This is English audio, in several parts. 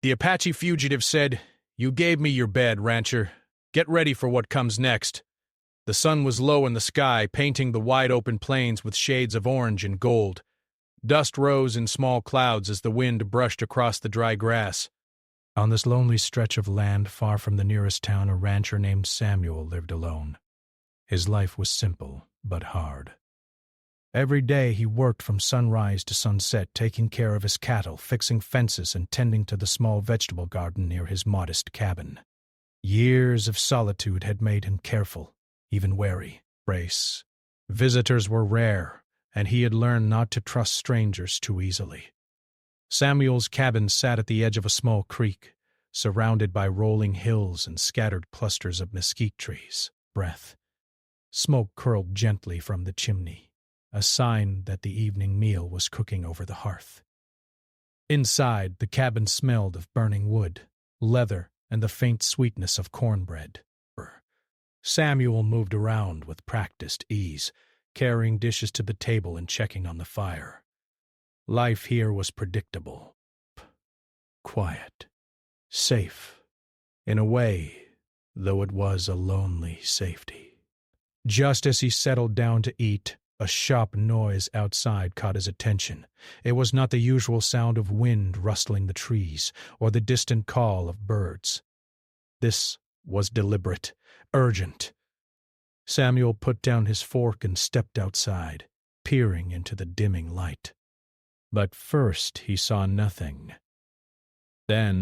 The Apache Fugitive said, "You gave me your bed, rancher. Get ready for what comes next." The sun was low in the sky, painting the wide-open plains with shades of orange and gold. Dust rose in small clouds as the wind brushed across the dry grass. On this lonely stretch of land far from the nearest town, a rancher named Samuel lived alone. His life was simple, but hard. Every day he worked from sunrise to sunset, taking care of his cattle, fixing fences, and tending to the small vegetable garden near his modest cabin. Years of solitude had made him careful, even wary. Visitors were rare, and he had learned not to trust strangers too easily. Samuel's cabin sat at the edge of a small creek, surrounded by rolling hills and scattered clusters of mesquite trees. Smoke curled gently from the chimney, a sign that the evening meal was cooking over the hearth. Inside, the cabin smelled of burning wood, leather, and the faint sweetness of cornbread. Samuel moved around with practiced ease, carrying dishes to the table and checking on the fire. Life here was predictable, quiet, safe, in a way, though it was a lonely safety. Just as he settled down to eat, a sharp noise outside caught his attention. It was not the usual sound of wind rustling the trees or the distant call of birds. This was deliberate, urgent. Samuel put down his fork and stepped outside, peering into the dimming light. But first he saw nothing. Then,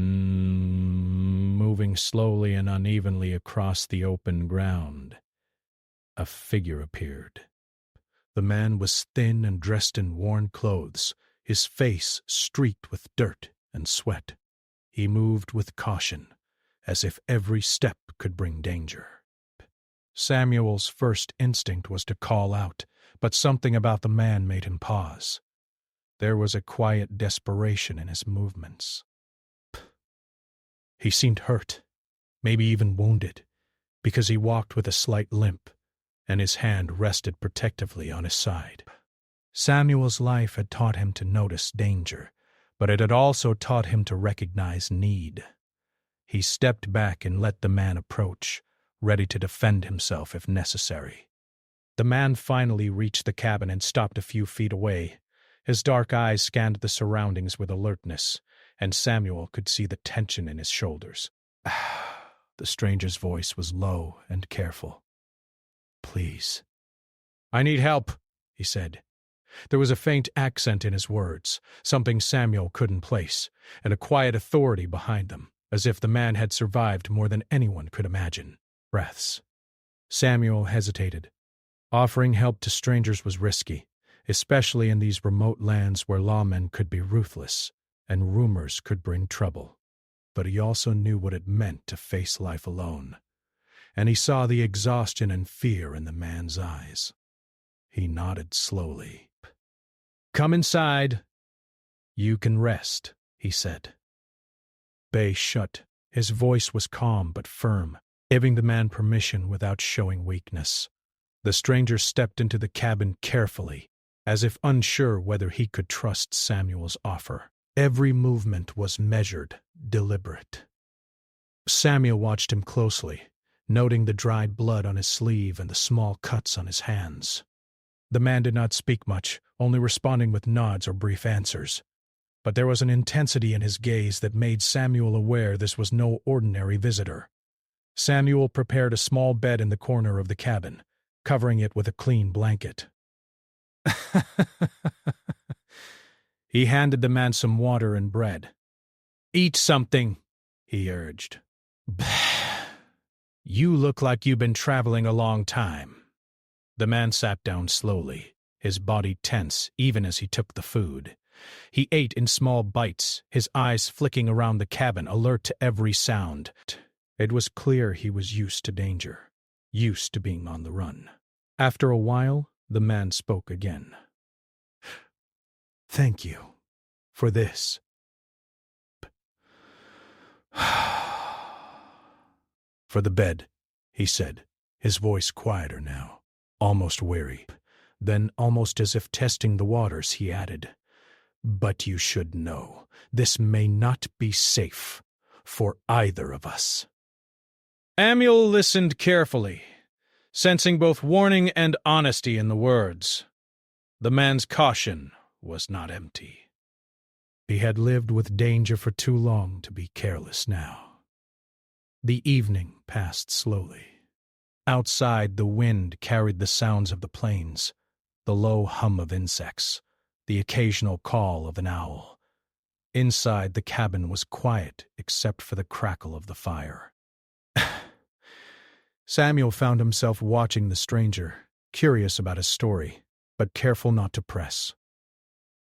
moving slowly and unevenly across the open ground, a figure appeared. The man was thin and dressed in worn clothes, his face streaked with dirt and sweat. He moved with caution, as if every step could bring danger. Samuel's first instinct was to call out, but something about the man made him pause. There was a quiet desperation in his movements. He seemed hurt, maybe even wounded, because he walked with a slight limp, and his hand rested protectively on his side. Samuel's life had taught him to notice danger, but it had also taught him to recognize need. He stepped back and let the man approach, ready to defend himself if necessary. The man finally reached the cabin and stopped a few feet away. His dark eyes scanned the surroundings with alertness, and Samuel could see the tension in his shoulders. The stranger's voice was low and careful. "Please." "I need help," he said. There was a faint accent in his words, something Samuel couldn't place, and a quiet authority behind them, as if the man had survived more than anyone could imagine. Samuel hesitated. Offering help to strangers was risky, especially in these remote lands where lawmen could be ruthless and rumors could bring trouble. But he also knew what it meant to face life alone, and he saw the exhaustion and fear in the man's eyes. He nodded slowly. "Come inside. You can rest," he said. Bay shut. His voice was calm but firm, giving the man permission without showing weakness. The stranger stepped into the cabin carefully, as if unsure whether he could trust Samuel's offer. Every movement was measured, deliberate. Samuel watched him closely, noting the dried blood on his sleeve and the small cuts on his hands. The man did not speak much, only responding with nods or brief answers. But there was an intensity in his gaze that made Samuel aware this was no ordinary visitor. Samuel prepared a small bed in the corner of the cabin, covering it with a clean blanket. He handed the man some water and bread. "Eat something," he urged. "You look like you've been traveling a long time." The man sat down slowly, his body tense even as he took the food. He ate in small bites, his eyes flicking around the cabin, alert to every sound. It was clear he was used to danger, used to being on the run. After a while, the man spoke again. "Thank you for this." "For the bed," he said, his voice quieter now, almost weary. Then, almost as if testing the waters, he added, But you should know, this may not be safe for either of us. Samuel listened carefully, sensing both warning and honesty in the words. The man's caution was not empty. He had lived with danger for too long to be careless now. The evening passed slowly. Outside, the wind carried the sounds of the plains, the low hum of insects, the occasional call of an owl. Inside, the cabin was quiet except for the crackle of the fire. Samuel found himself watching the stranger, curious about his story, but careful not to press.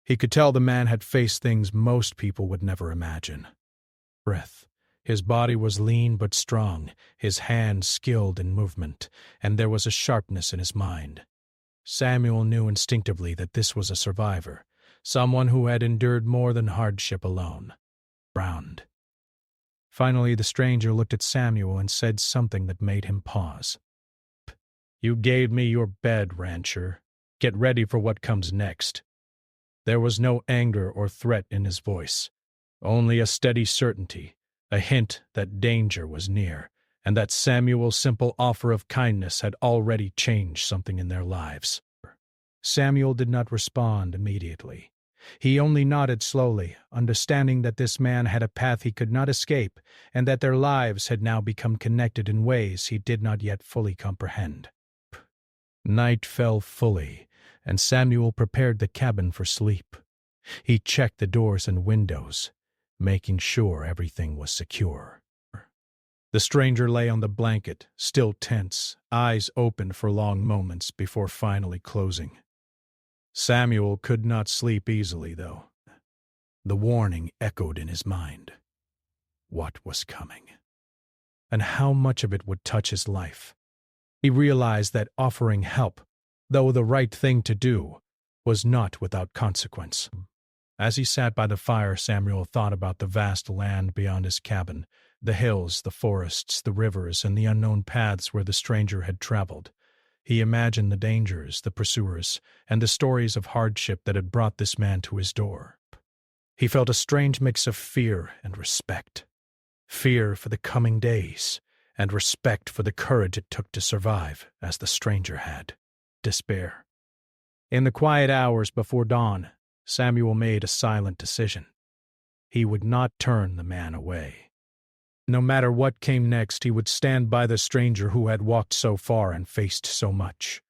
He could tell the man had faced things most people would never imagine. Breath. His body was lean but strong, his hands skilled in movement, and there was a sharpness in his mind. Samuel knew instinctively that this was a survivor, someone who had endured more than hardship alone. Frowned. Finally, the stranger looked at Samuel and said something that made him pause. "You gave me your bed, rancher. Get ready for what comes next." There was no anger or threat in his voice, only a steady certainty, a hint that danger was near, and that Samuel's simple offer of kindness had already changed something in their lives. Samuel did not respond immediately. He only nodded slowly, understanding that this man had a path he could not escape, and that their lives had now become connected in ways he did not yet fully comprehend. Night fell fully, and Samuel prepared the cabin for sleep. He checked the doors and windows, making sure everything was secure. The stranger lay on the blanket, still tense, eyes open for long moments before finally closing. Samuel could not sleep easily, though. The warning echoed in his mind. What was coming? And how much of it would touch his life? He realized that offering help, though the right thing to do, was not without consequence. As he sat by the fire, Samuel thought about the vast land beyond his cabin, the hills, the forests, the rivers, and the unknown paths where the stranger had traveled. He imagined the dangers, the pursuers, and the stories of hardship that had brought this man to his door. He felt a strange mix of fear and respect. Fear for the coming days, and respect for the courage it took to survive, as the stranger had. Despair. In the quiet hours before dawn, Samuel made a silent decision. He would not turn the man away. No matter what came next, he would stand by the stranger who had walked so far and faced so much.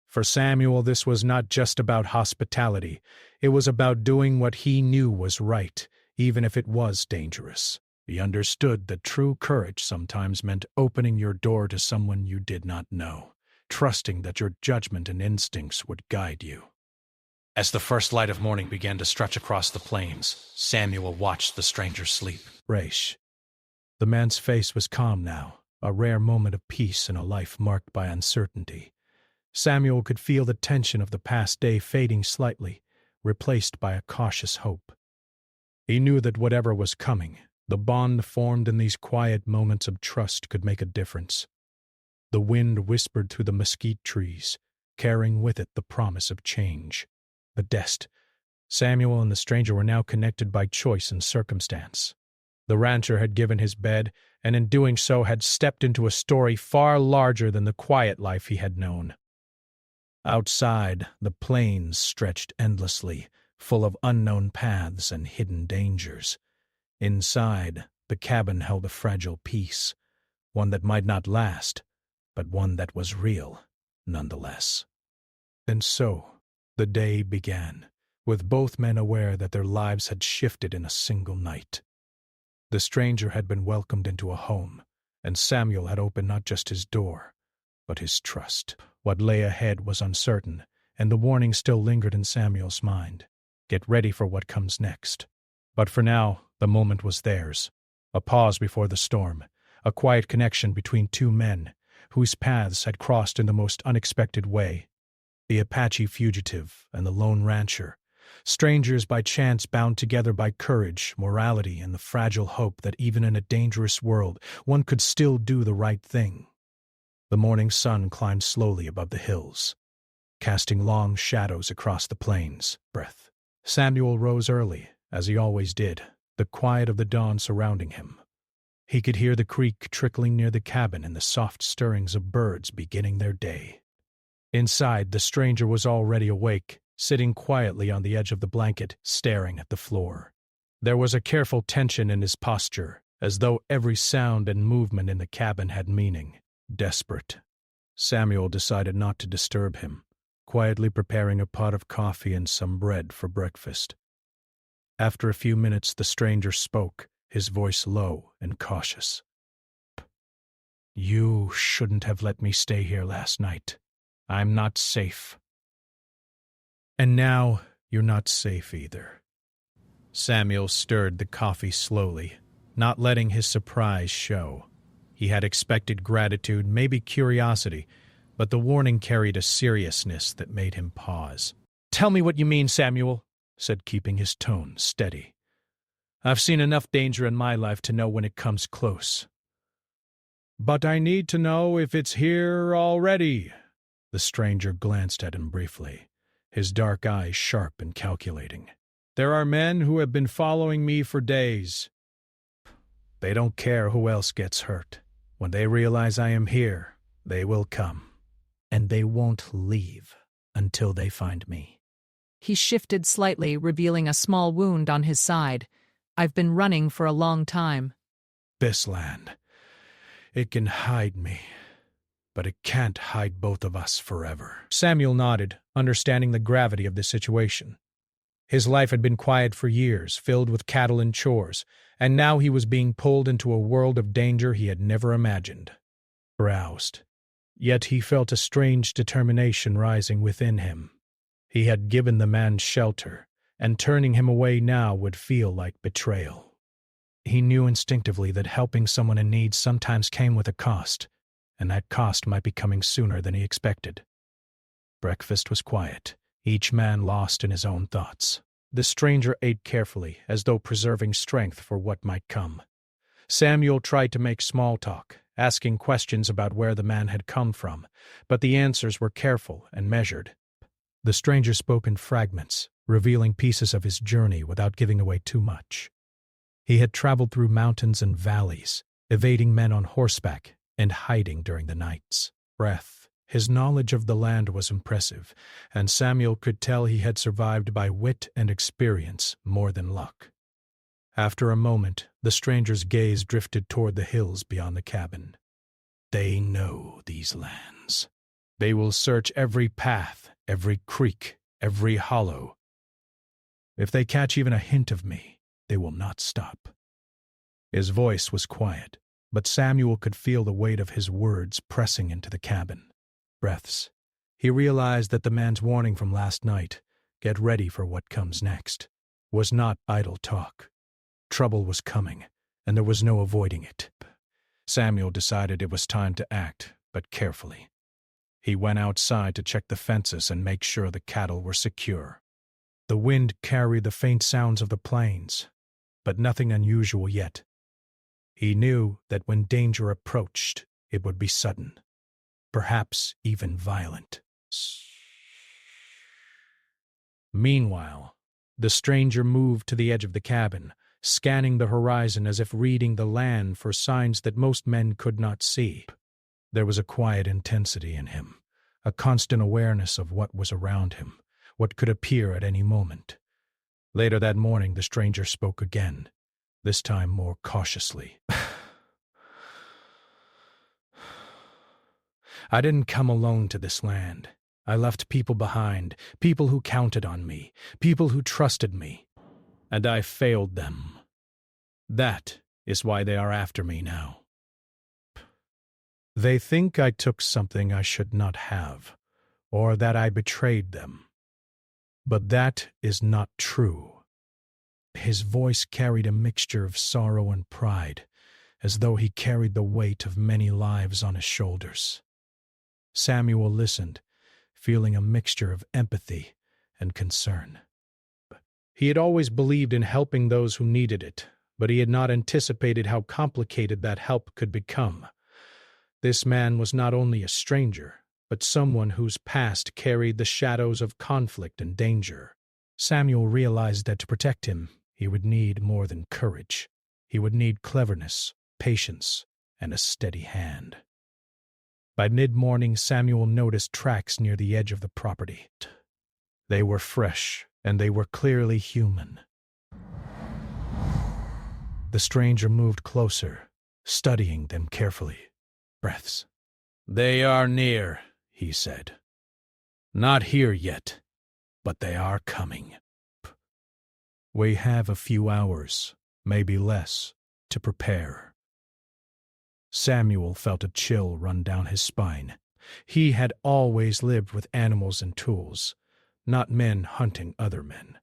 For Samuel, this was not just about hospitality. It was about doing what he knew was right, even if it was dangerous. He understood that true courage sometimes meant opening your door to someone you did not know, trusting that your judgment and instincts would guide you. As the first light of morning began to stretch across the plains, Samuel watched the stranger sleep. Raish. The man's face was calm now, a rare moment of peace in a life marked by uncertainty. Samuel could feel the tension of the past day fading slightly, replaced by a cautious hope. He knew that whatever was coming, the bond formed in these quiet moments of trust could make a difference. The wind whispered through the mesquite trees, carrying with it the promise of change. But Samuel and the stranger were now connected by choice and circumstance. The rancher had given his bed, and in doing so had stepped into a story far larger than the quiet life he had known. Outside, the plains stretched endlessly, full of unknown paths and hidden dangers. Inside, the cabin held a fragile peace, one that might not last, but one that was real, nonetheless. And so, the day began, with both men aware that their lives had shifted in a single night. The stranger had been welcomed into a home, and Samuel had opened not just his door, but his trust. What lay ahead was uncertain, and the warning still lingered in Samuel's mind. Get ready for what comes next. But for now, the moment was theirs. A pause before the storm, a quiet connection between two men, whose paths had crossed in the most unexpected way. The Apache Fugitive and the lone rancher, strangers by chance bound together by courage, morality, and the fragile hope that even in a dangerous world one could still do the right thing. The morning sun climbed slowly above the hills, casting long shadows across the plains. Breath. Samuel rose early, as he always did, the quiet of the dawn surrounding him. He could hear the creek trickling near the cabin and the soft stirrings of birds beginning their day. Inside, the stranger was already awake, sitting quietly on the edge of the blanket, staring at the floor. There was a careful tension in his posture, as though every sound and movement in the cabin had meaning. Desperate. Samuel decided not to disturb him, quietly preparing a pot of coffee and some bread for breakfast. After a few minutes, the stranger spoke, his voice low and cautious. "You shouldn't have let me stay here last night. I'm not safe." "And now you're not safe either." Samuel stirred the coffee slowly, not letting his surprise show. He had expected gratitude, maybe curiosity, but the warning carried a seriousness that made him pause. "Tell me what you mean, Samuel," said, keeping his tone steady. "I've seen enough danger in my life to know when it comes close." "But I need to know if it's here already." The stranger glanced at him briefly, his dark eyes sharp and calculating. "There are men who have been following me for days. They don't care who else gets hurt. When they realize I am here, they will come. And they won't leave until they find me." He shifted slightly, revealing a small wound on his side. "I've been running for a long time." "This land, it can hide me, but it can't hide both of us forever." Samuel nodded, understanding the gravity of the situation. His life had been quiet for years, filled with cattle and chores, and now he was being pulled into a world of danger he had never imagined. Roused. Yet he felt a strange determination rising within him. He had given the man shelter, and turning him away now would feel like betrayal. He knew instinctively that helping someone in need sometimes came with a cost, and that cost might be coming sooner than he expected. Breakfast was quiet, each man lost in his own thoughts. The stranger ate carefully, as though preserving strength for what might come. Samuel tried to make small talk, asking questions about where the man had come from, but the answers were careful and measured. The stranger spoke in fragments, revealing pieces of his journey without giving away too much. He had traveled through mountains and valleys, evading men on horseback and hiding during the nights. His knowledge of the land was impressive, and Samuel could tell he had survived by wit and experience more than luck. After a moment, the stranger's gaze drifted toward the hills beyond the cabin. "They know these lands. They will search every path, every creek, every hollow. If they catch even a hint of me, they will not stop." His voice was quiet, but Samuel could feel the weight of his words pressing into the cabin. Breaths. He realized that the man's warning from last night, "Get ready for what comes next," was not idle talk. Trouble was coming, and there was no avoiding it. Samuel decided it was time to act, but carefully. He went outside to check the fences and make sure the cattle were secure. The wind carried the faint sounds of the plains, but nothing unusual yet. He knew that when danger approached, it would be sudden, perhaps even violent. Meanwhile, the stranger moved to the edge of the cabin, scanning the horizon as if reading the land for signs that most men could not see. There was a quiet intensity in him, a constant awareness of what was around him, what could appear at any moment. Later that morning, the stranger spoke again, this time more cautiously. "I didn't come alone to this land. I left people behind, people who counted on me, people who trusted me, and I failed them. That is why they are after me now. They think I took something I should not have, or that I betrayed them. But that is not true." His voice carried a mixture of sorrow and pride, as though he carried the weight of many lives on his shoulders. Samuel listened, feeling a mixture of empathy and concern. He had always believed in helping those who needed it, but he had not anticipated how complicated that help could become. This man was not only a stranger, but someone whose past carried the shadows of conflict and danger. Samuel realized that to protect him, he would need more than courage. He would need cleverness, patience, and a steady hand. By mid-morning, Samuel noticed tracks near the edge of the property. They were fresh, and they were clearly human. The stranger moved closer, studying them carefully. Breaths. "They are near," he said. "Not here yet, but they are coming. We have a few hours, maybe less, to prepare." Samuel felt a chill run down his spine. He had always lived with animals and tools, not men hunting other men.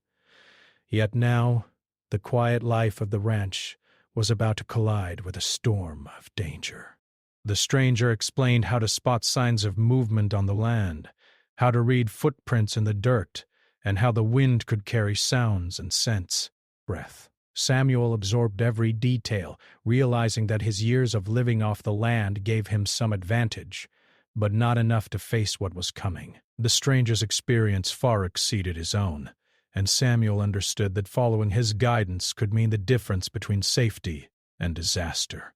Yet now, the quiet life of the ranch was about to collide with a storm of danger. The stranger explained how to spot signs of movement on the land, how to read footprints in the dirt, and how the wind could carry sounds and scents. Breath. Samuel absorbed every detail, realizing that his years of living off the land gave him some advantage, but not enough to face what was coming. The stranger's experience far exceeded his own, and Samuel understood that following his guidance could mean the difference between safety and disaster.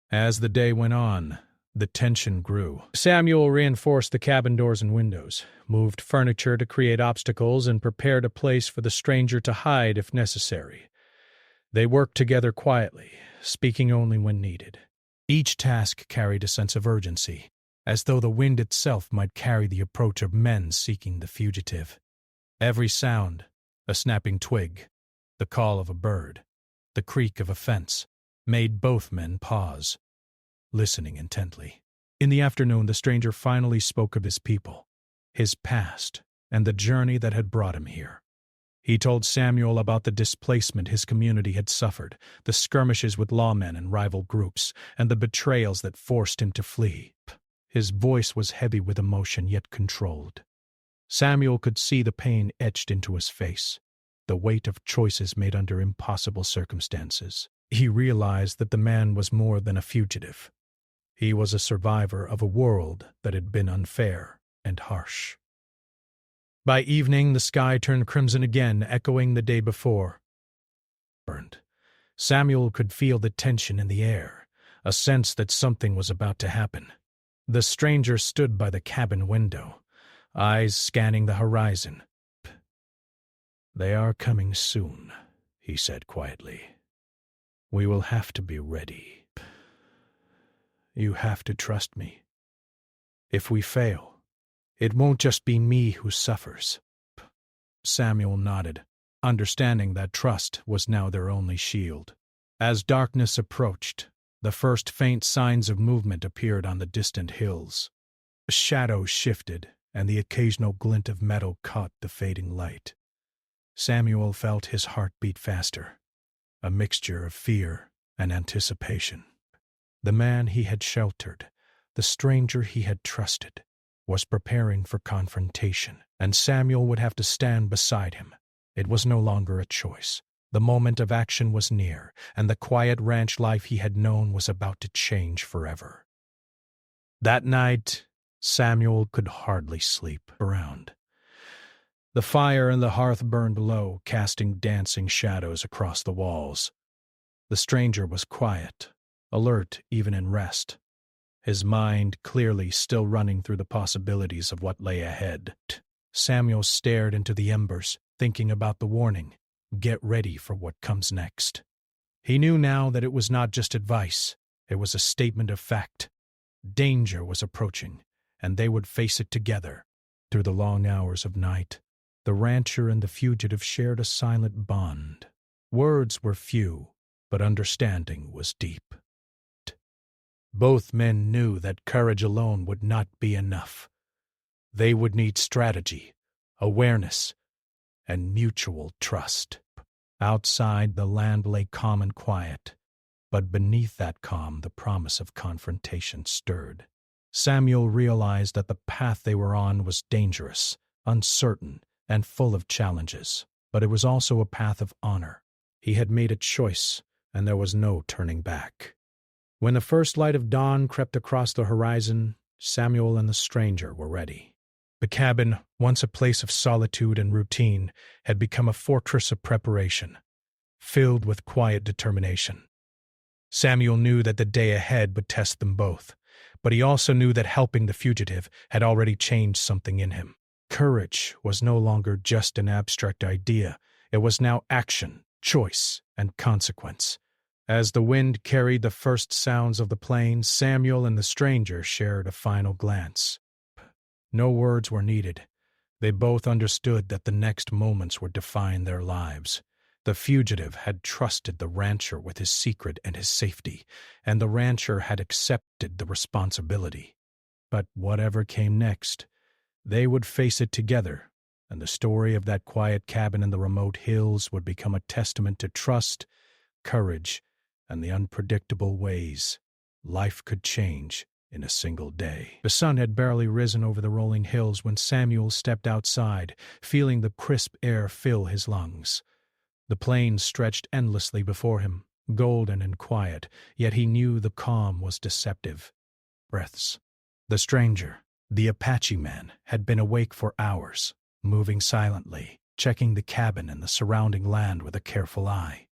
As the day went on, the tension grew. Samuel reinforced the cabin doors and windows, moved furniture to create obstacles, and prepared a place for the stranger to hide if necessary. They worked together quietly, speaking only when needed. Each task carried a sense of urgency, as though the wind itself might carry the approach of men seeking the fugitive. Every sound, a snapping twig, the call of a bird, the creak of a fence, made both men pause, listening intently. In the afternoon, the stranger finally spoke of his people, his past, and the journey that had brought him here. He told Samuel about the displacement his community had suffered, the skirmishes with lawmen and rival groups, and the betrayals that forced him to flee. His voice was heavy with emotion, yet controlled. Samuel could see the pain etched into his face, the weight of choices made under impossible circumstances. He realized that the man was more than a fugitive. He was a survivor of a world that had been unfair and harsh. By evening, the sky turned crimson again, echoing the day before. Burned. Samuel could feel the tension in the air, a sense that something was about to happen. The stranger stood by the cabin window, eyes scanning the horizon. "They are coming soon," he said quietly. "We will have to be ready. You have to trust me. If we fail, it won't just be me who suffers." Samuel nodded, understanding that trust was now their only shield. As darkness approached, the first faint signs of movement appeared on the distant hills. Shadows shifted, and the occasional glint of metal caught the fading light. Samuel felt his heart beat faster, a mixture of fear and anticipation. The man he had sheltered, the stranger he had trusted, was preparing for confrontation, and Samuel would have to stand beside him. It was no longer a choice. The moment of action was near, and the quiet ranch life he had known was about to change forever. That night, Samuel could hardly sleep around. The fire in the hearth burned low, casting dancing shadows across the walls. The stranger was quiet, alert even in rest, his mind clearly still running through the possibilities of what lay ahead. Samuel stared into the embers, thinking about the warning, "Get ready for what comes next." He knew now that it was not just advice, it was a statement of fact. Danger was approaching, and they would face it together. Through the long hours of night, the rancher and the fugitive shared a silent bond. Words were few, but understanding was deep. Both men knew that courage alone would not be enough. They would need strategy, awareness, and mutual trust. Outside, the land lay calm and quiet, but beneath that calm the promise of confrontation stirred. Samuel realized that the path they were on was dangerous, uncertain, and full of challenges, but it was also a path of honor. He had made a choice, and there was no turning back. When the first light of dawn crept across the horizon, Samuel and the stranger were ready. The cabin, once a place of solitude and routine, had become a fortress of preparation, filled with quiet determination. Samuel knew that the day ahead would test them both, but he also knew that helping the fugitive had already changed something in him. Courage was no longer just an abstract idea. It was now action, choice, and consequence. As the wind carried the first sounds of the plains, Samuel and the stranger shared a final glance. No words were needed. They both understood that the next moments would define their lives. The fugitive had trusted the rancher with his secret and his safety, and the rancher had accepted the responsibility. But whatever came next, they would face it together, and the story of that quiet cabin in the remote hills would become a testament to trust, courage, and the unpredictable ways life could change in a single day. The sun had barely risen over the rolling hills when Samuel stepped outside, feeling the crisp air fill his lungs. The plains stretched endlessly before him, golden and quiet, yet he knew the calm was deceptive. Breaths. The stranger, the Apache man, had been awake for hours, moving silently, checking the cabin and the surrounding land with a careful eye.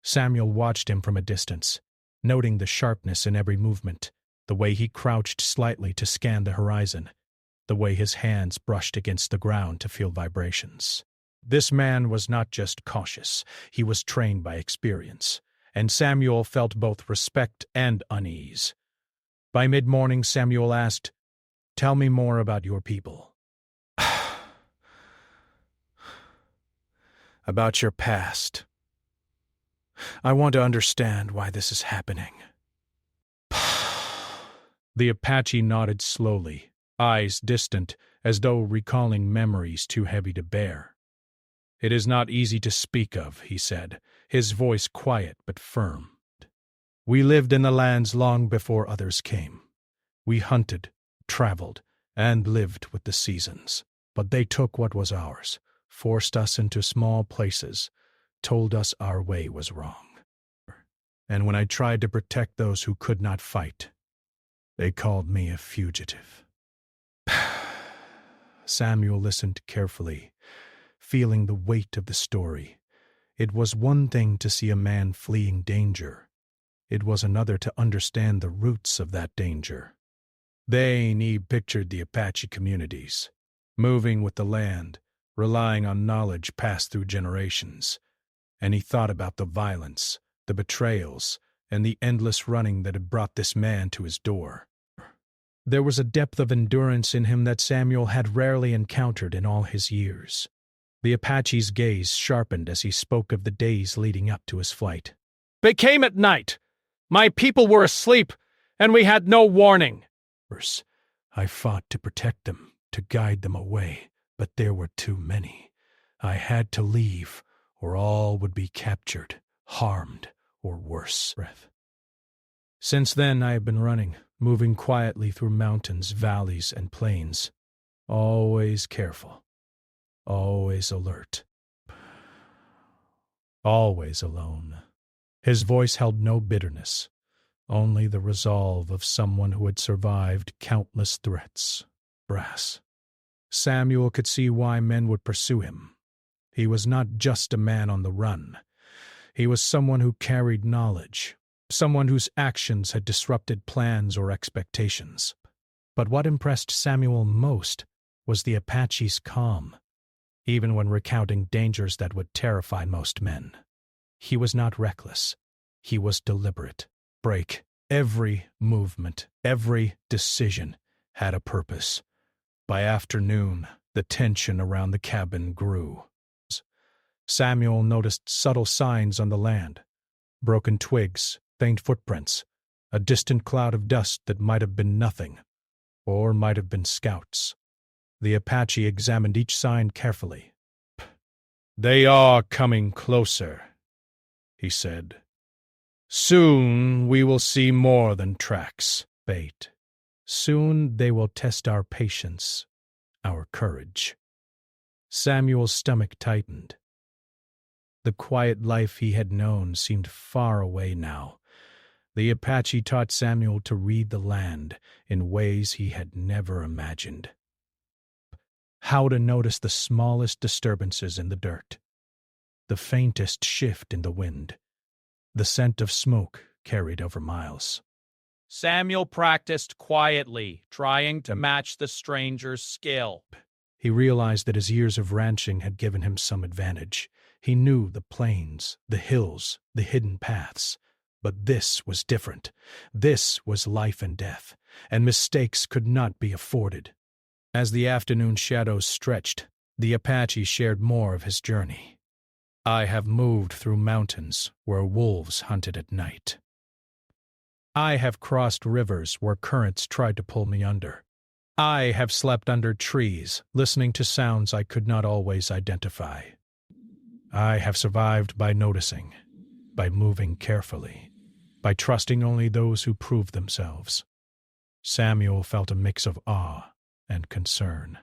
Samuel watched him from a distance, noting the sharpness in every movement, the way he crouched slightly to scan the horizon, the way his hands brushed against the ground to feel vibrations. This man was not just cautious, he was trained by experience, and Samuel felt both respect and unease. By mid-morning, Samuel asked, "Tell me more about your people." "About your past. I want to understand why this is happening." The Apache nodded slowly, eyes distant, as though recalling memories too heavy to bear. "It is not easy to speak of," he said, his voice quiet but firm. "We lived in the lands long before others came. We hunted, traveled, and lived with the seasons. But they took what was ours, forced us into small places, told us our way was wrong. And when I tried to protect those who could not fight, they called me a fugitive." Samuel listened carefully, feeling the weight of the story. It was one thing to see a man fleeing danger. It was another to understand the roots of that danger. Then he pictured the Apache communities, moving with the land, relying on knowledge passed through generations. And he thought about the violence, the betrayals, and the endless running that had brought this man to his door. There was a depth of endurance in him that Samuel had rarely encountered in all his years. The Apache's gaze sharpened as he spoke of the days leading up to his flight. "They came at night. My people were asleep, and we had no warning. I fought to protect them, to guide them away, but there were too many. I had to leave, or all would be captured, harmed, or worse." Since then I have been running, moving quietly through mountains, valleys, and plains, always careful, always alert, always alone. His voice held no bitterness, only the resolve of someone who had survived countless threats. Brass. Samuel could see why men would pursue him. He was not just a man on the run. He was someone who carried knowledge, someone whose actions had disrupted plans or expectations. But what impressed Samuel most was the Apache's calm, even when recounting dangers that would terrify most men. He was not reckless. He was deliberate. Every movement, every decision had a purpose. By afternoon, the tension around the cabin grew. Samuel noticed subtle signs on the land, broken twigs, faint footprints, a distant cloud of dust that might have been nothing, or might have been scouts. The Apache examined each sign carefully. "They are coming closer," he said. "Soon we will see more than tracks, bait. Soon they will test our patience, our courage." Samuel's stomach tightened. The quiet life he had known seemed far away now. The Apache taught Samuel to read the land in ways he had never imagined. how to notice the smallest disturbances in the dirt, the faintest shift in the wind, the scent of smoke carried over miles. Samuel practiced quietly, trying to match the stranger's skill. He realized that his years of ranching had given him some advantage. He knew the plains, the hills, the hidden paths. But this was different. This was life and death, and mistakes could not be afforded. As the afternoon shadows stretched, the Apache shared more of his journey. I have moved through mountains where wolves hunted at night. I have crossed rivers where currents tried to pull me under. I have slept under trees, listening to sounds I could not always identify. I have survived by noticing, by moving carefully, by trusting only those who prove themselves. Samuel felt a mix of awe and concern.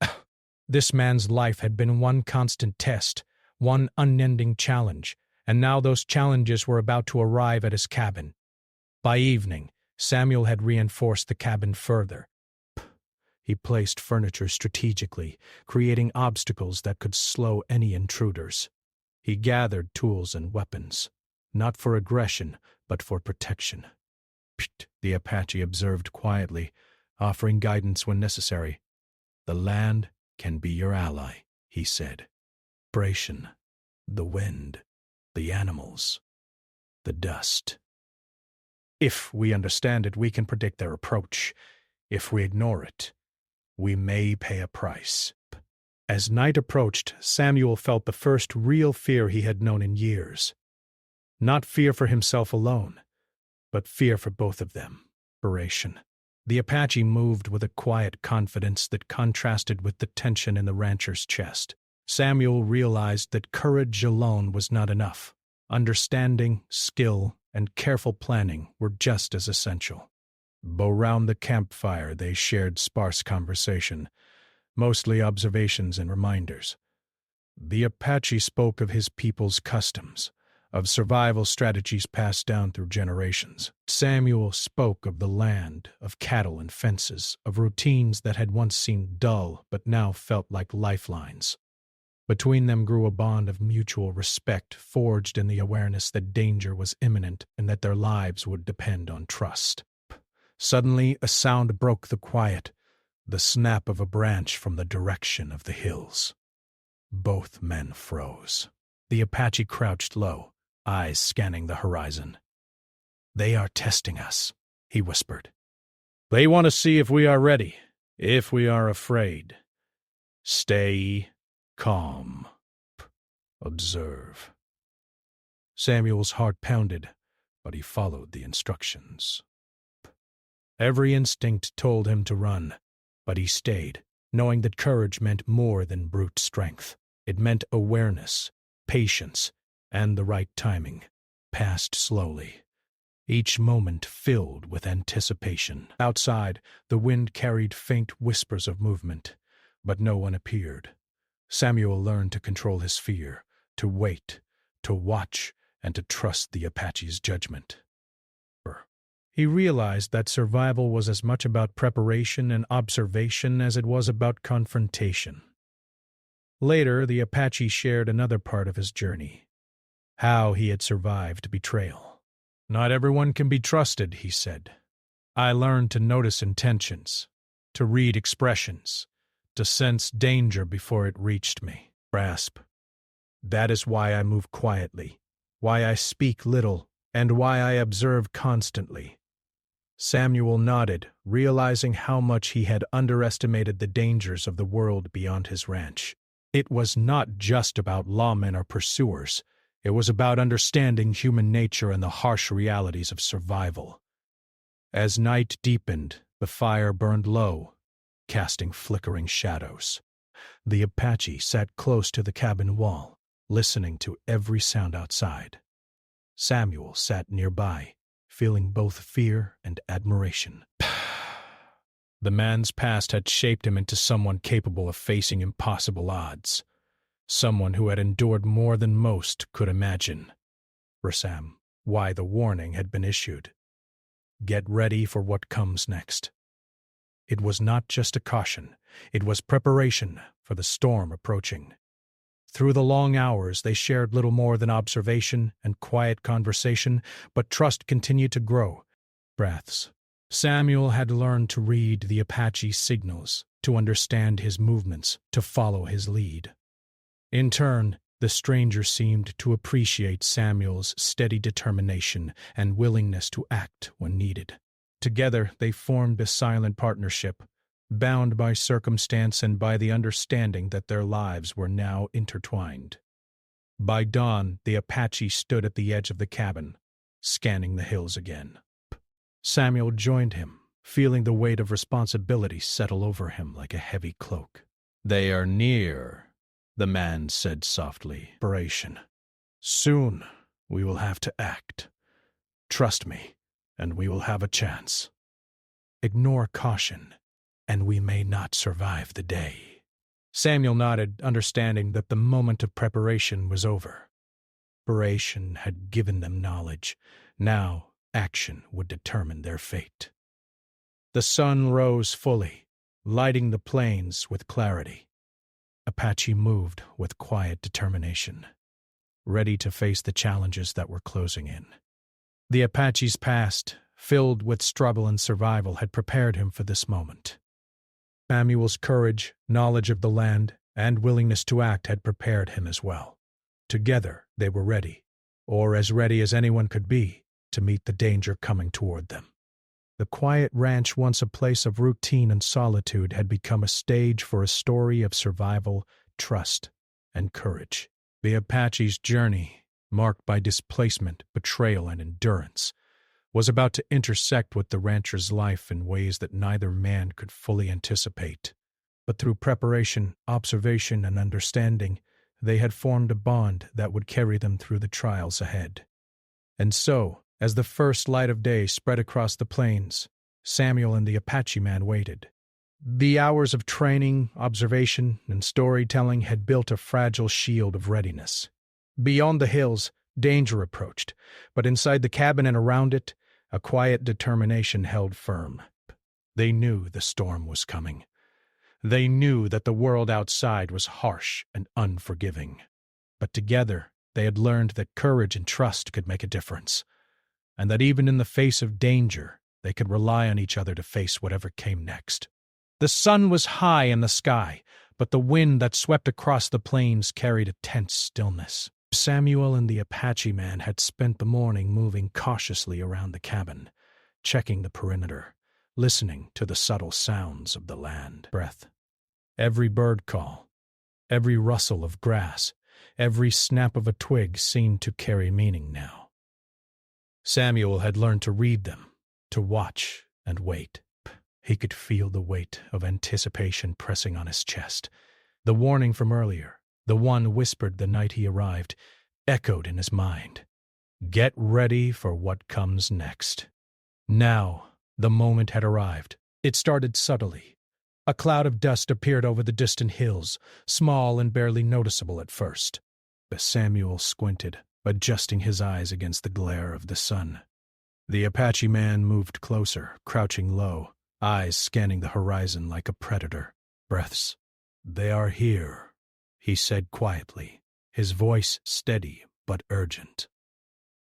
This man's life had been one constant test, one unending challenge, and now those challenges were about to arrive at his cabin. By evening, Samuel had reinforced the cabin further. He placed furniture strategically, creating obstacles that could slow any intruders. He gathered tools and weapons, not for aggression, but for protection. Psht, the Apache observed quietly, offering guidance when necessary. The land can be your ally, he said. Vibration, the wind, the animals, the dust. If we understand it, we can predict their approach. If we ignore it, we may pay a price. As night approached, Samuel felt the first real fear he had known in years. Not fear for himself alone, but fear for both of them. Vibration. The Apache moved with a quiet confidence that contrasted with the tension in the rancher's chest. Samuel realized that courage alone was not enough. Understanding, skill, and careful planning were just as essential. Around the campfire they shared sparse conversation, mostly observations and reminders. The Apache spoke of his people's customs, of survival strategies passed down through generations. Samuel spoke of the land, of cattle and fences, of routines that had once seemed dull but now felt like lifelines. Between them grew a bond of mutual respect forged in the awareness that danger was imminent and that their lives would depend on trust. Suddenly, a sound broke the quiet, the snap of a branch from the direction of the hills. Both men froze. The Apache crouched low, eyes scanning the horizon. "They are testing us," he whispered. "They want to see if we are ready, if we are afraid. Stay calm. Observe." Samuel's heart pounded, but he followed the instructions. Every instinct told him to run, but he stayed, knowing that courage meant more than brute strength. It meant awareness, patience, and the right timing, passed slowly, each moment filled with anticipation. Outside, the wind carried faint whispers of movement, but no one appeared. Samuel learned to control his fear, to wait, to watch, and to trust the Apache's judgment. He realized that survival was as much about preparation and observation as it was about confrontation. Later, the Apache shared another part of his journey, how he had survived betrayal. "Not everyone can be trusted," he said. "I learned to notice intentions, to read expressions, to sense danger before it reached me. Grasp. That is why I move quietly, why I speak little, and why I observe constantly." Samuel nodded, realizing how much he had underestimated the dangers of the world beyond his ranch. It was not just about lawmen or pursuers. It was about understanding human nature and the harsh realities of survival. As night deepened, the fire burned low, casting flickering shadows. The Apache sat close to the cabin wall, listening to every sound outside. Samuel sat nearby, feeling both fear and admiration. The man's past had shaped him into someone capable of facing impossible odds, someone who had endured more than most could imagine. For Sam, why the warning had been issued. Get ready for what comes next. It was not just a caution, it was preparation for the storm approaching. Through the long hours, they shared little more than observation and quiet conversation, but trust continued to grow. Breaths. Samuel had learned to read the Apache signals, to understand his movements, to follow his lead. In turn, the stranger seemed to appreciate Samuel's steady determination and willingness to act when needed. Together, they formed a silent partnership, bound by circumstance and by the understanding that their lives were now intertwined. By dawn, the Apache stood at the edge of the cabin, scanning the hills again. Samuel joined him, feeling the weight of responsibility settle over him like a heavy cloak. "They are near," the man said softly. "Operation. Soon we will have to act. Trust me, and we will have a chance. Ignore caution, and we may not survive the day." Samuel nodded, understanding that the moment of preparation was over. Preparation had given them knowledge. Now action would determine their fate. The sun rose fully, lighting the plains with clarity. Apache moved with quiet determination, ready to face the challenges that were closing in. The Apache's past, filled with struggle and survival, had prepared him for this moment. Samuel's courage, knowledge of the land, and willingness to act had prepared him as well. Together they were ready, or as ready as anyone could be, to meet the danger coming toward them. The quiet ranch, once a place of routine and solitude, had become a stage for a story of survival, trust, and courage. The Apache's journey, marked by displacement, betrayal, and endurance, was about to intersect with the rancher's life in ways that neither man could fully anticipate. But through preparation, observation, and understanding, they had formed a bond that would carry them through the trials ahead. And so, as the first light of day spread across the plains, Samuel and the Apache man waited. The hours of training, observation, and storytelling had built a fragile shield of readiness. Beyond the hills, danger approached, but inside the cabin and around it, a quiet determination held firm. They knew the storm was coming. They knew that the world outside was harsh and unforgiving. But together, they had learned that courage and trust could make a difference, and that even in the face of danger, they could rely on each other to face whatever came next. The sun was high in the sky, but the wind that swept across the plains carried a tense stillness. Samuel and the Apache man had spent the morning moving cautiously around the cabin, checking the perimeter, listening to the subtle sounds of the land. Breath. Every bird call, every rustle of grass, every snap of a twig seemed to carry meaning now. Samuel had learned to read them, to watch and wait. He could feel the weight of anticipation pressing on his chest. The warning from earlier, the one whispered the night he arrived, echoed in his mind. Get ready for what comes next. Now, the moment had arrived. It started subtly. A cloud of dust appeared over the distant hills, small and barely noticeable at first. But Samuel squinted, adjusting his eyes against the glare of the sun. The Apache man moved closer, crouching low, eyes scanning the horizon like a predator. Breaths. They are here, he said quietly, his voice steady but urgent.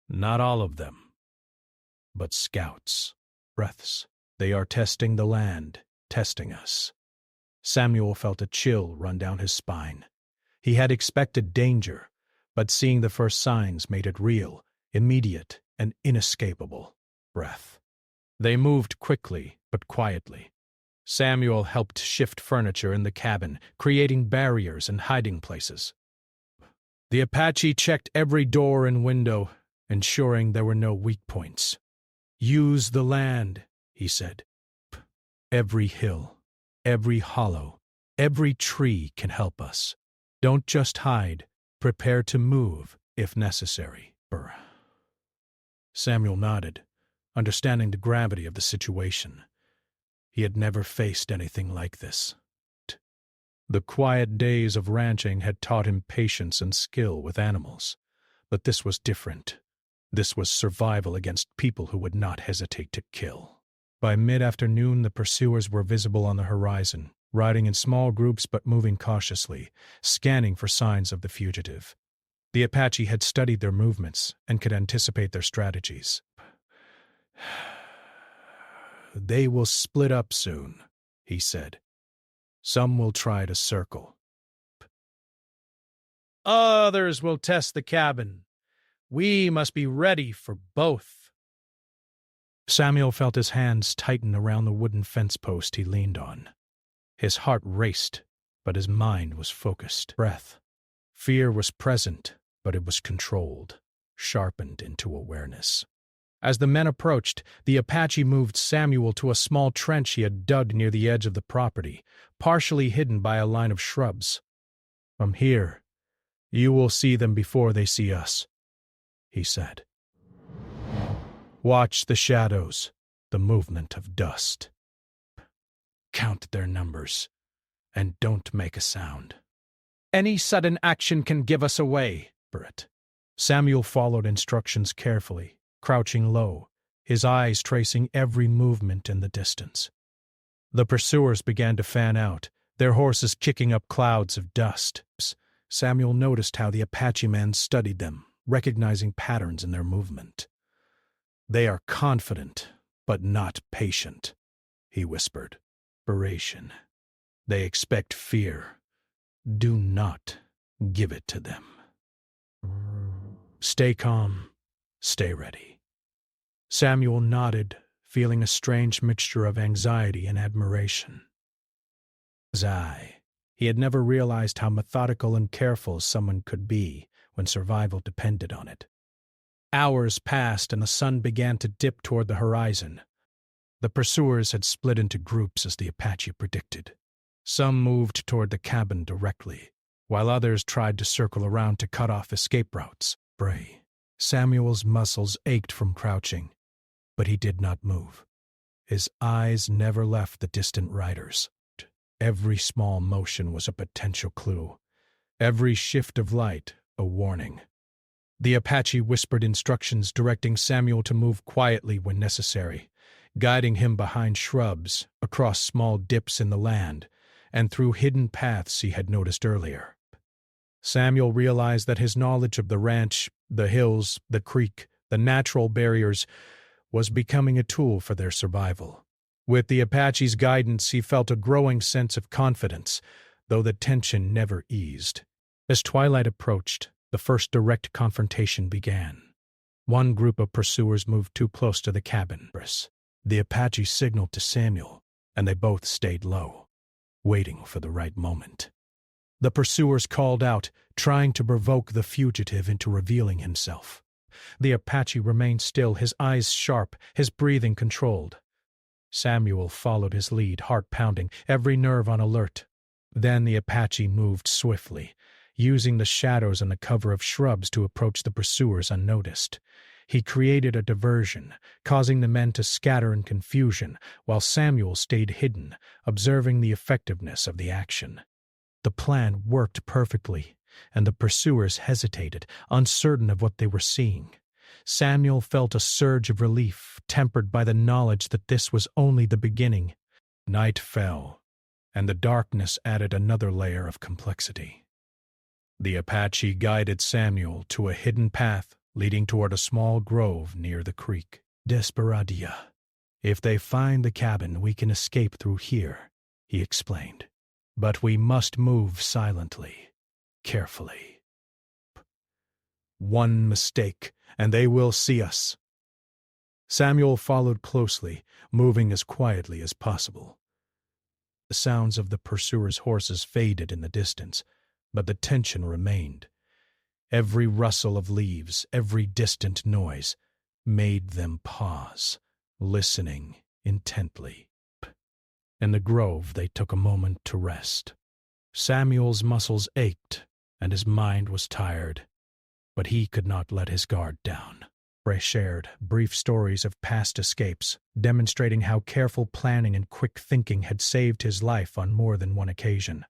Not all of them, but scouts. Breaths. They are testing the land, testing us. Samuel felt a chill run down his spine. He had expected danger, but seeing the first signs made it real, immediate, and inescapable. Breath. They moved quickly, but quietly. Samuel helped shift furniture in the cabin, creating barriers and hiding places. The Apache checked every door and window, ensuring there were no weak points. Use the land, he said. Every hill, every hollow, every tree can help us. Don't just hide, prepare to move if necessary. Samuel nodded, understanding the gravity of the situation. He had never faced anything like this. The quiet days of ranching had taught him patience and skill with animals, but this was different. This was survival against people who would not hesitate to kill. By mid-afternoon, the pursuers were visible on the horizon, riding in small groups but moving cautiously, scanning for signs of the fugitive. The Apache had studied their movements and could anticipate their strategies. "They will split up soon," he said. "Some will try to circle. Others will test the cabin. We must be ready for both." Samuel felt his hands tighten around the wooden fence post he leaned on. His heart raced, but his mind was focused. Fear was present, but it was controlled, sharpened into awareness. As the men approached, the Apache moved Samuel to a small trench he had dug near the edge of the property, partially hidden by a line of shrubs. "From here, you will see them before they see us," he said. "Watch the shadows, the movement of dust. Count their numbers, and don't make a sound. Any sudden action can give us away." Samuel followed instructions carefully, crouching low, his eyes tracing every movement in the distance. The pursuers began to fan out, their horses kicking up clouds of dust. Samuel noticed how the Apache men studied them, recognizing patterns in their movement. "They are confident, but not patient," he whispered. "Narration. They expect fear. Do not give it to them. Stay calm. Stay ready." Samuel nodded, feeling a strange mixture of anxiety and admiration. He had never realized how methodical and careful someone could be when survival depended on it. Hours passed and the sun began to dip toward the horizon. The pursuers had split into groups as the Apache predicted. Some moved toward the cabin directly, while others tried to circle around to cut off escape routes. Samuel's muscles ached from crouching, but he did not move. His eyes never left the distant riders. Every small motion was a potential clue. Every shift of light, a warning. The Apache whispered instructions directing Samuel to move quietly when necessary, guiding him behind shrubs, across small dips in the land, and through hidden paths he had noticed earlier. Samuel realized that his knowledge of the ranch, the hills, the creek, the natural barriers, was becoming a tool for their survival. With the Apache's guidance, he felt a growing sense of confidence, though the tension never eased. As twilight approached, the first direct confrontation began. One group of pursuers moved too close to the cabin. The Apache signaled to Samuel, and they both stayed low, waiting for the right moment. The pursuers called out, trying to provoke the fugitive into revealing himself. The Apache remained still, his eyes sharp, his breathing controlled. Samuel followed his lead, heart pounding, every nerve on alert. Then the Apache moved swiftly, using the shadows and the cover of shrubs to approach the pursuers unnoticed. He created a diversion, causing the men to scatter in confusion, while Samuel stayed hidden, observing the effectiveness of the action. The plan worked perfectly, and the pursuers hesitated, uncertain of what they were seeing. Samuel felt a surge of relief, tempered by the knowledge that this was only the beginning. Night fell, and the darkness added another layer of complexity. The Apache guided Samuel to a hidden path leading toward a small grove near the creek. "Desperadia. If they find the cabin, we can escape through here," he explained. "But we must move silently, carefully. One mistake, and they will see us." Samuel followed closely, moving as quietly as possible. The sounds of the pursuers' horses faded in the distance, but the tension remained. Every rustle of leaves, every distant noise, made them pause, listening intently. In the grove they took a moment to rest. Samuel's muscles ached, and his mind was tired, but he could not let his guard down. They shared brief stories of past escapes, demonstrating how careful planning and quick thinking had saved his life on more than one occasion.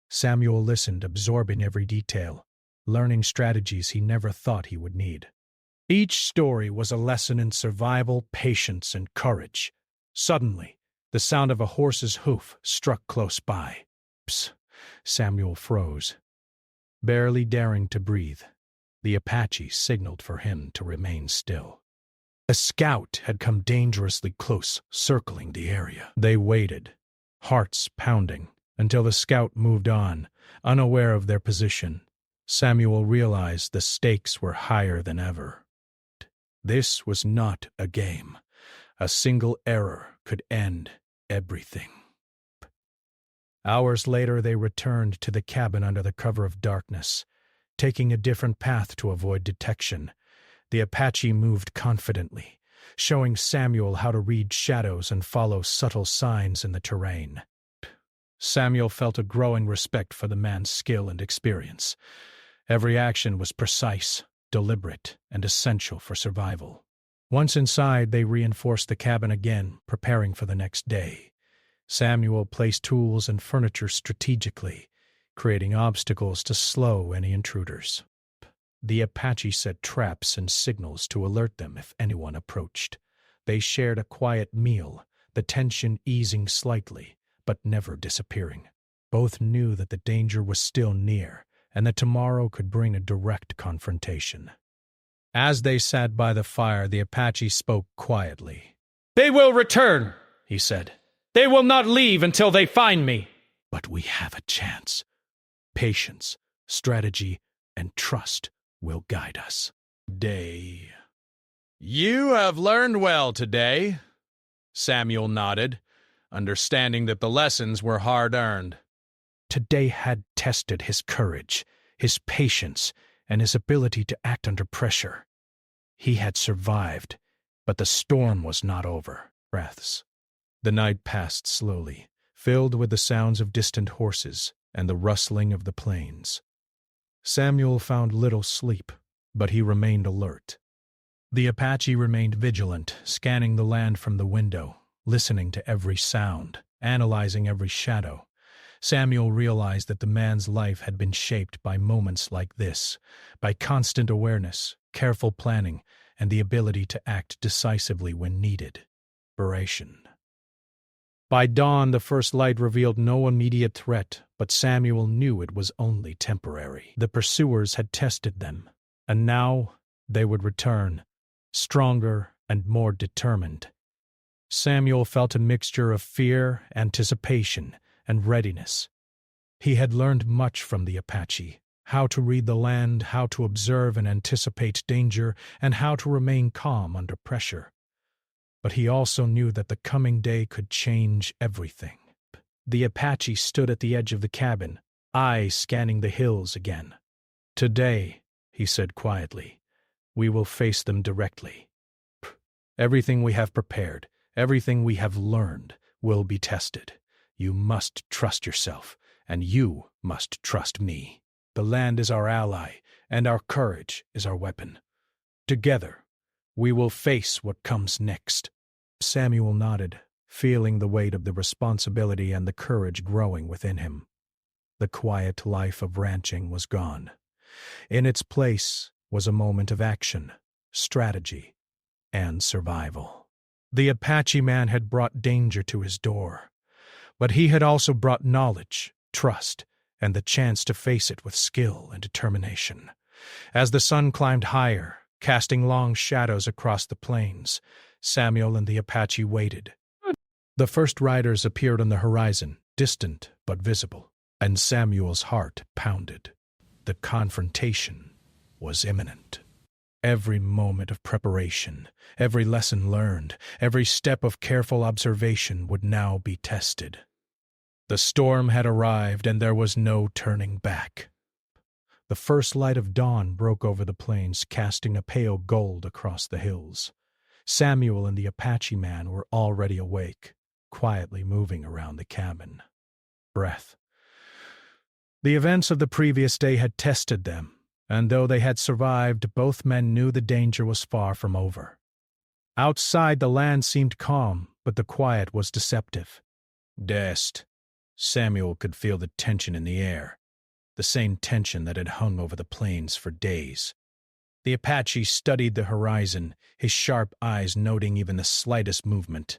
Samuel listened, absorbing every detail, learning strategies he never thought he would need. Each story was a lesson in survival, patience, and courage. Suddenly, the sound of a horse's hoof struck close by. Psst! Samuel froze, barely daring to breathe. The Apache signaled for him to remain still. A scout had come dangerously close, circling the area. They waited, hearts pounding, until the scout moved on, unaware of their position. Samuel realized the stakes were higher than ever. This was not a game. A single error could end everything. Hours later, they returned to the cabin under the cover of darkness, taking a different path to avoid detection. The Apache moved confidently, showing Samuel how to read shadows and follow subtle signs in the terrain. Samuel felt a growing respect for the man's skill and experience. Every action was precise, deliberate, and essential for survival. Once inside, they reinforced the cabin again, preparing for the next day. Samuel placed tools and furniture strategically, creating obstacles to slow any intruders. The Apache set traps and signals to alert them if anyone approached. They shared a quiet meal, the tension easing slightly, but never disappearing. Both knew that the danger was still near, and that tomorrow could bring a direct confrontation. As they sat by the fire, the Apache spoke quietly. "They will return," he said. "They will not leave until they find me." "But we have a chance. Patience, strategy, and trust will guide us." "You have learned well today," Samuel nodded, understanding that the lessons were hard-earned. Today had tested his courage, his patience, and his ability to act under pressure. He had survived, but the storm was not over. Breaths. The night passed slowly, filled with the sounds of distant horses and the rustling of the plains. Samuel found little sleep, but he remained alert. The Apache remained vigilant, scanning the land from the window, listening to every sound, analyzing every shadow. Samuel realized that the man's life had been shaped by moments like this, by constant awareness, careful planning, and the ability to act decisively when needed. Narration. By dawn, the first light revealed no immediate threat, but Samuel knew it was only temporary. The pursuers had tested them, and now they would return, stronger and more determined. Samuel felt a mixture of fear, anticipation, and readiness. He had learned much from the Apache, how to read the land, how to observe and anticipate danger, and how to remain calm under pressure. But he also knew that the coming day could change everything. The Apache stood at the edge of the cabin, eyes scanning the hills again. "Today," he said quietly, "we will face them directly. Everything we have prepared, everything we have learned, will be tested. You must trust yourself, and you must trust me. The land is our ally, and our courage is our weapon. Together, we will face what comes next." Samuel nodded, feeling the weight of the responsibility and the courage growing within him. The quiet life of ranching was gone. In its place was a moment of action, strategy, and survival. The Apache man had brought danger to his door, but he had also brought knowledge, trust, and the chance to face it with skill and determination. As the sun climbed higher, casting long shadows across the plains, Samuel and the Apache waited. The first riders appeared on the horizon, distant but visible, and Samuel's heart pounded. The confrontation was imminent. Every moment of preparation, every lesson learned, every step of careful observation would now be tested. The storm had arrived, and there was no turning back. The first light of dawn broke over the plains, casting a pale gold across the hills. Samuel and the Apache man were already awake, quietly moving around the cabin. Breath. The events of the previous day had tested them, and though they had survived, both men knew the danger was far from over. Outside, the land seemed calm, but the quiet was deceptive. Dest. Samuel could feel the tension in the air, the same tension that had hung over the plains for days. The Apache studied the horizon, his sharp eyes noting even the slightest movement.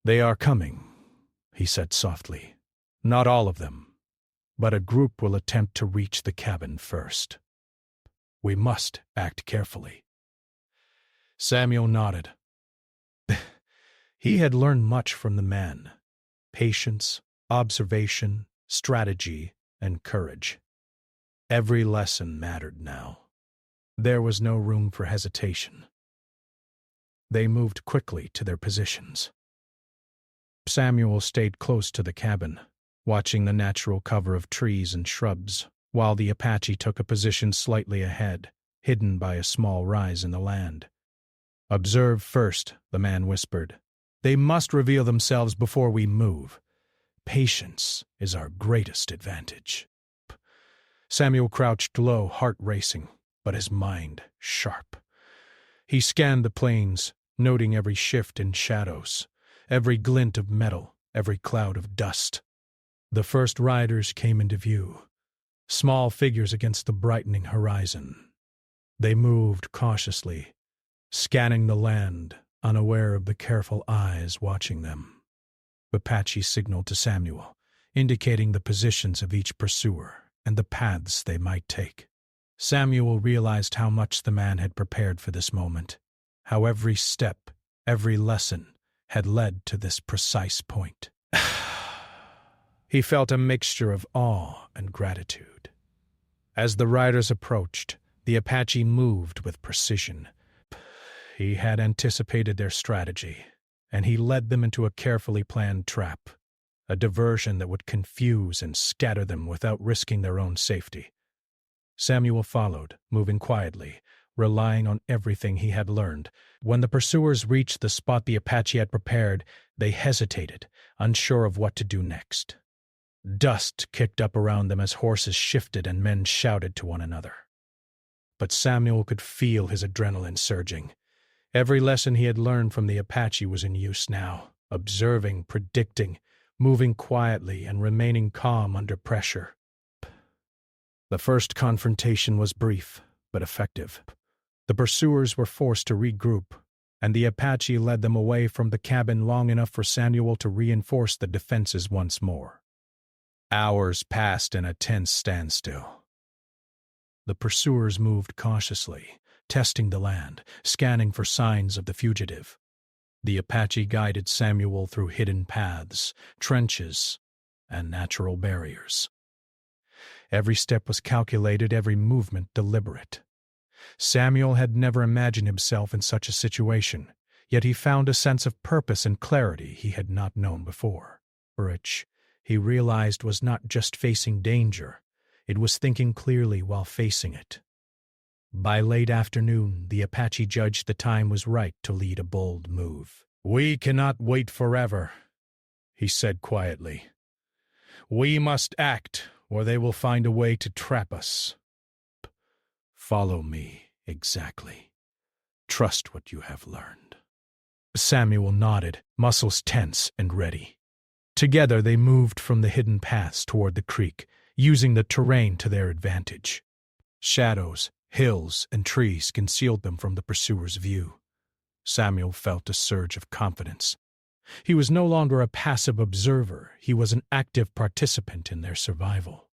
"They are coming," he said softly. "Not all of them, but a group will attempt to reach the cabin first. We must act carefully." Samuel nodded. He had learned much from the man: patience, observation, strategy, and courage. Every lesson mattered now. There was no room for hesitation. They moved quickly to their positions. Samuel stayed close to the cabin, watching the natural cover of trees and shrubs, while the Apache took a position slightly ahead, hidden by a small rise in the land. "Observe first," the man whispered. "They must reveal themselves before we move. Patience is our greatest advantage." Samuel crouched low, heart racing, but his mind sharp. He scanned the plains, noting every shift in shadows, every glint of metal, every cloud of dust. The first riders came into view, small figures against the brightening horizon. They moved cautiously, scanning the land, unaware of the careful eyes watching them. Apache signaled to Samuel, indicating the positions of each pursuer and the paths they might take. Samuel realized how much the man had prepared for this moment, how every step, every lesson, had led to this precise point. He felt a mixture of awe and gratitude. As the riders approached, the Apache moved with precision. He had anticipated their strategy, and he led them into a carefully planned trap, a diversion that would confuse and scatter them without risking their own safety. Samuel followed, moving quietly, relying on everything he had learned. When the pursuers reached the spot the Apache had prepared, they hesitated, unsure of what to do next. Dust kicked up around them as horses shifted and men shouted to one another. But Samuel could feel his adrenaline surging. Every lesson he had learned from the Apache was in use now, observing, predicting, moving quietly and remaining calm under pressure. The first confrontation was brief, but effective. The pursuers were forced to regroup, and the Apache led them away from the cabin long enough for Samuel to reinforce the defenses once more. Hours passed in a tense standstill. The pursuers moved cautiously, testing the land, scanning for signs of the fugitive. The Apache guided Samuel through hidden paths, trenches, and natural barriers. Every step was calculated, every movement deliberate. Samuel had never imagined himself in such a situation, yet he found a sense of purpose and clarity he had not known before, which he realized was not just facing danger, it was thinking clearly while facing it. By late afternoon, the Apache judged the time was right to lead a bold move. "We cannot wait forever," he said quietly. "We must act, or they will find a way to trap us. Follow me exactly. Trust what you have learned." Samuel nodded, muscles tense and ready. Together they moved from the hidden paths toward the creek, using the terrain to their advantage. Shadows, hills, and trees concealed them from the pursuers' view. Samuel felt a surge of confidence. He was no longer a passive observer, he was an active participant in their survival.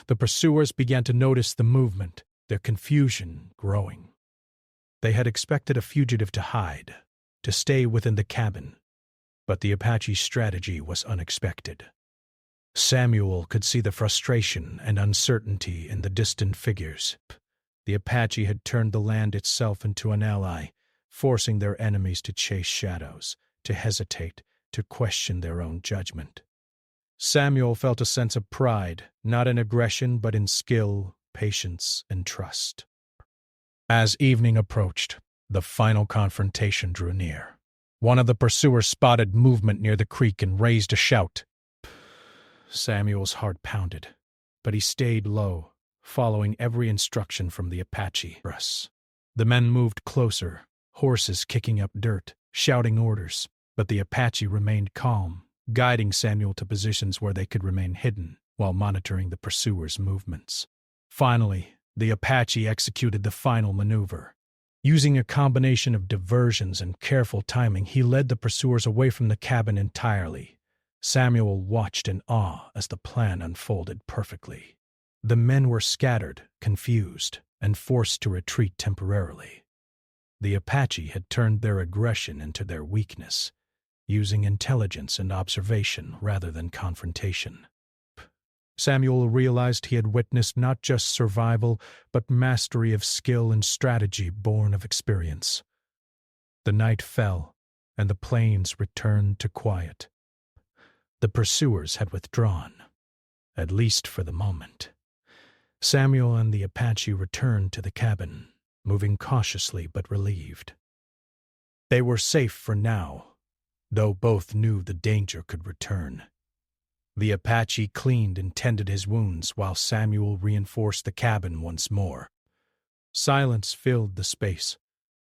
The pursuers began to notice the movement, their confusion growing. They had expected a fugitive to hide, to stay within the cabin, but the Apache's strategy was unexpected. Samuel could see the frustration and uncertainty in the distant figures. The Apache had turned the land itself into an ally, forcing their enemies to chase shadows, to hesitate, to question their own judgment. Samuel felt a sense of pride, not in aggression but in skill, patience, and trust. As evening approached, the final confrontation drew near. One of the pursuers spotted movement near the creek and raised a shout. Samuel's heart pounded, but he stayed low, following every instruction from the Apache. The men moved closer, horses kicking up dirt, shouting orders, but the Apache remained calm, guiding Samuel to positions where they could remain hidden while monitoring the pursuers' movements. Finally, the Apache executed the final maneuver. Using a combination of diversions and careful timing, he led the pursuers away from the cabin entirely. Samuel watched in awe as the plan unfolded perfectly. The men were scattered, confused, and forced to retreat temporarily. The Apache had turned their aggression into their weakness, using intelligence and observation rather than confrontation. Samuel realized he had witnessed not just survival, but mastery of skill and strategy born of experience. The night fell, and the plains returned to quiet. The pursuers had withdrawn, at least for the moment. Samuel and the Apache returned to the cabin, moving cautiously but relieved. They were safe for now, though both knew the danger could return. The Apache cleaned and tended his wounds while Samuel reinforced the cabin once more. Silence filled the space,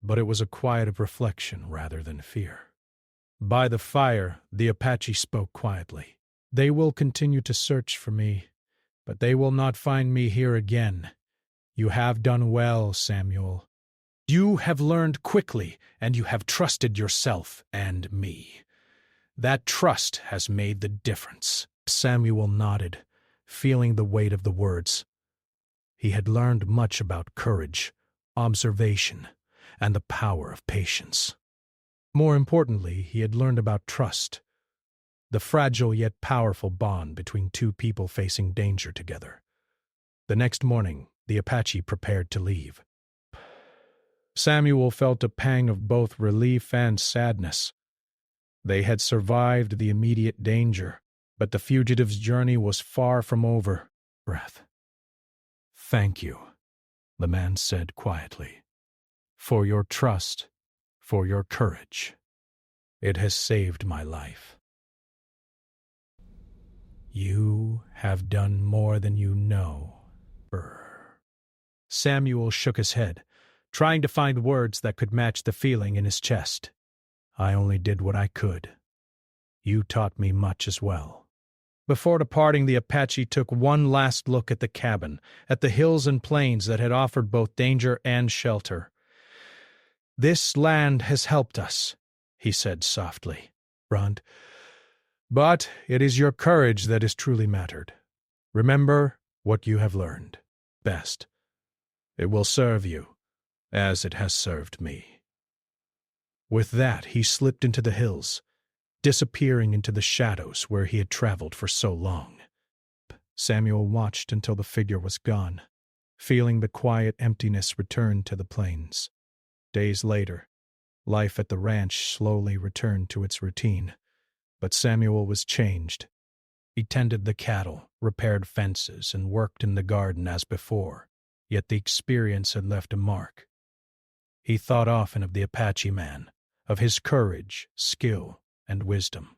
but it was a quiet of reflection rather than fear. By the fire, the Apache spoke quietly. "They will continue to search for me, but they will not find me here again. You have done well, Samuel. You have learned quickly, and you have trusted yourself and me. That trust has made the difference." Samuel nodded, feeling the weight of the words. He had learned much about courage, observation, and the power of patience. More importantly, he had learned about trust, the fragile yet powerful bond between two people facing danger together. The next morning, the Apache prepared to leave. Samuel felt a pang of both relief and sadness. They had survived the immediate danger, but the fugitive's journey was far from over. Breath. "Thank you," the man said quietly, "for your trust, for your courage. It has saved my life." "You have done more than you know." Samuel shook his head, trying to find words that could match the feeling in his chest. "I only did what I could. You taught me much as well." Before departing, the Apache took one last look at the cabin, at the hills and plains that had offered both danger and shelter. "This land has helped us," he said softly, "but it is your courage that has truly mattered. Remember what you have learned. Best. It will serve you, as it has served me." With that, he slipped into the hills, disappearing into the shadows where he had traveled for so long. Samuel watched until the figure was gone, feeling the quiet emptiness return to the plains. Days later, life at the ranch slowly returned to its routine, but Samuel was changed. He tended the cattle, repaired fences, and worked in the garden as before, yet the experience had left a mark. He thought often of the Apache man, of his courage, skill, and wisdom.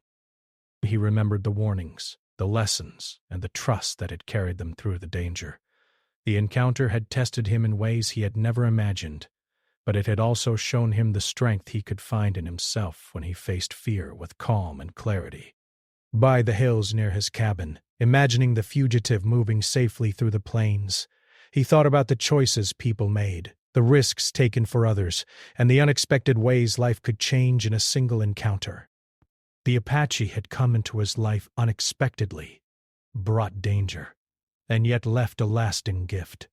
He remembered the warnings, the lessons, and the trust that had carried them through the danger. The encounter had tested him in ways he had never imagined, but it had also shown him the strength he could find in himself when he faced fear with calm and clarity. By the hills near his cabin, imagining the fugitive moving safely through the plains, he thought about the choices people made, the risks taken for others, and the unexpected ways life could change in a single encounter. The Apache had come into his life unexpectedly, brought danger, and yet left a lasting gift,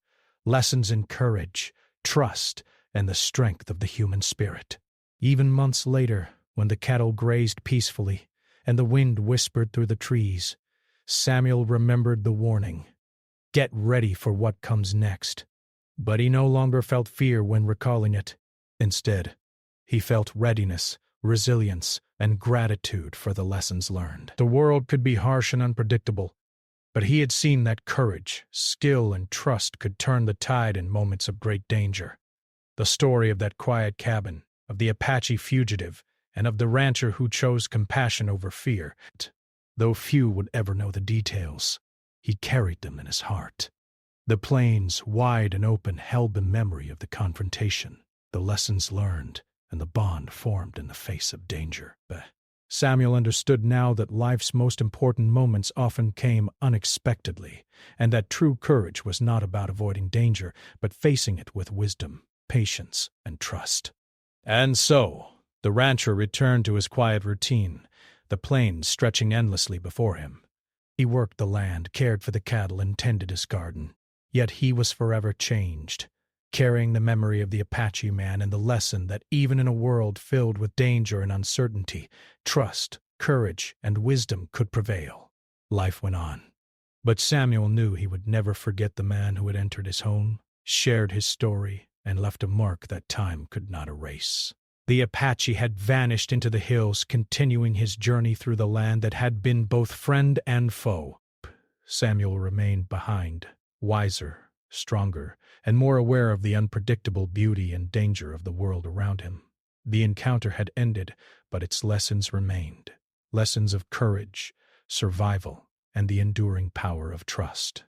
lessons in courage, trust, and the strength of the human spirit. Even months later, when the cattle grazed peacefully and the wind whispered through the trees, Samuel remembered the warning, "Get ready for what comes next." But he no longer felt fear when recalling it. Instead, he felt readiness, resilience, and gratitude for the lessons learned. The world could be harsh and unpredictable, but he had seen that courage, skill, and trust could turn the tide in moments of great danger. The story of that quiet cabin, of the Apache fugitive, and of the rancher who chose compassion over fear, though few would ever know the details, he carried them in his heart. The plains, wide and open, held the memory of the confrontation, the lessons learned, and the bond formed in the face of danger. Samuel understood now that life's most important moments often came unexpectedly, and that true courage was not about avoiding danger, but facing it with wisdom, patience, and trust. And so, the rancher returned to his quiet routine, the plains stretching endlessly before him. He worked the land, cared for the cattle, and tended his garden. Yet he was forever changed, carrying the memory of the Apache man and the lesson that even in a world filled with danger and uncertainty, trust, courage, and wisdom could prevail. Life went on. But Samuel knew he would never forget the man who had entered his home, shared his story, and left a mark that time could not erase. The Apache had vanished into the hills, continuing his journey through the land that had been both friend and foe. Samuel remained behind, wiser, stronger, and more aware of the unpredictable beauty and danger of the world around him. The encounter had ended, but its lessons remained. Lessons of courage, survival, and the enduring power of trust.